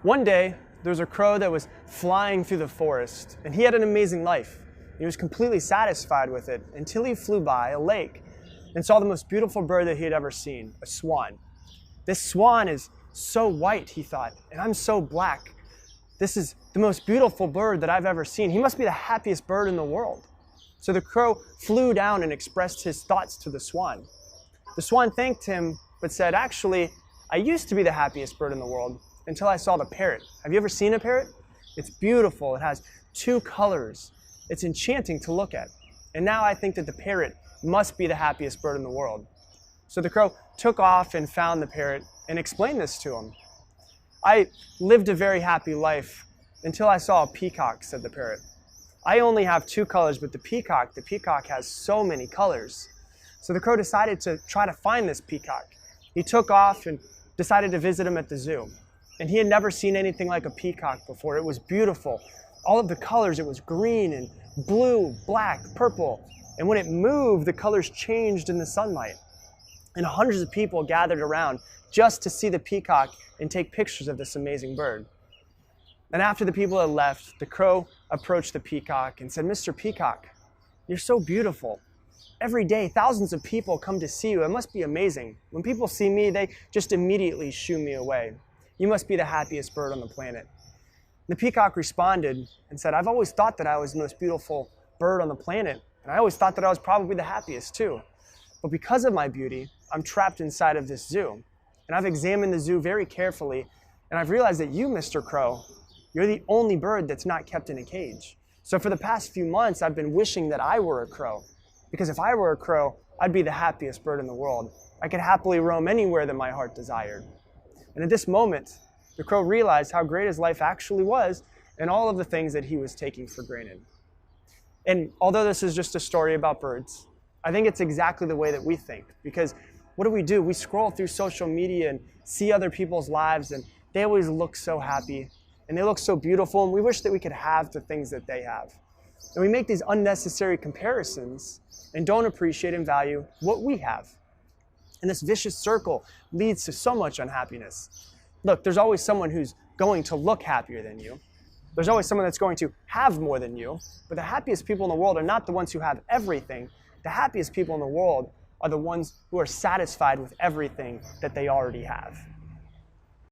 One day, there was a crow that was flying through the forest, and he had an amazing life. He was completely satisfied with it until he flew by a lake and saw the most beautiful bird that he had ever seen, a swan. This swan is so white, he thought, and I'm so black. This is the most beautiful bird that I've ever seen. He must be the happiest bird in the world. So the crow flew down and expressed his thoughts to the swan. The swan thanked him, but said, actually, I used to be the happiest bird in the world until I saw the parrot. Have you ever seen a parrot? It's beautiful. It has two colors. It's enchanting to look at. And now I think that the parrot must be the happiest bird in the world. So the crow took off and found the parrot and explained this to him. I lived a very happy life until I saw a peacock, said the parrot. I only have two colors, but the peacock has so many colors. So the crow decided to try to find this peacock. He took off and decided to visit him at the zoo. And he had never seen anything like a peacock before. It was beautiful. All of the colors, it was green and blue, black, purple. And when it moved, the colors changed in the sunlight. And hundreds of people gathered around just to see the peacock and take pictures of this amazing bird. And after the people had left, the crow approached the peacock and said, Mr. Peacock, you're so beautiful. Every day, thousands of people come to see you. It must be amazing. When people see me, they just immediately shoo me away. You must be the happiest bird on the planet. The peacock responded and said, I've always thought that I was the most beautiful bird on the planet, and I always thought that I was probably the happiest too. But because of my beauty, I'm trapped inside of this zoo. And I've examined the zoo very carefully, and I've realized that you, Mr. Crow, you're the only bird that's not kept in a cage. So for the past few months, I've been wishing that I were a crow. Because if I were a crow, I'd be the happiest bird in the world. I could happily roam anywhere that my heart desired. And at this moment, the crow realized how great his life actually was and all of the things that he was taking for granted. And although this is just a story about birds, I think it's exactly the way that we think. Because what do? We scroll through social media and see other people's lives, and they always look so happy, and they look so beautiful, and we wish that we could have the things that they have. And we make these unnecessary comparisons and don't appreciate and value what we have. And this vicious circle leads to so much unhappiness. Look, there's always someone who's going to look happier than you. There's always someone that's going to have more than you. But the happiest people in the world are not the ones who have everything. The happiest people in the world are the ones who are satisfied with everything that they already have.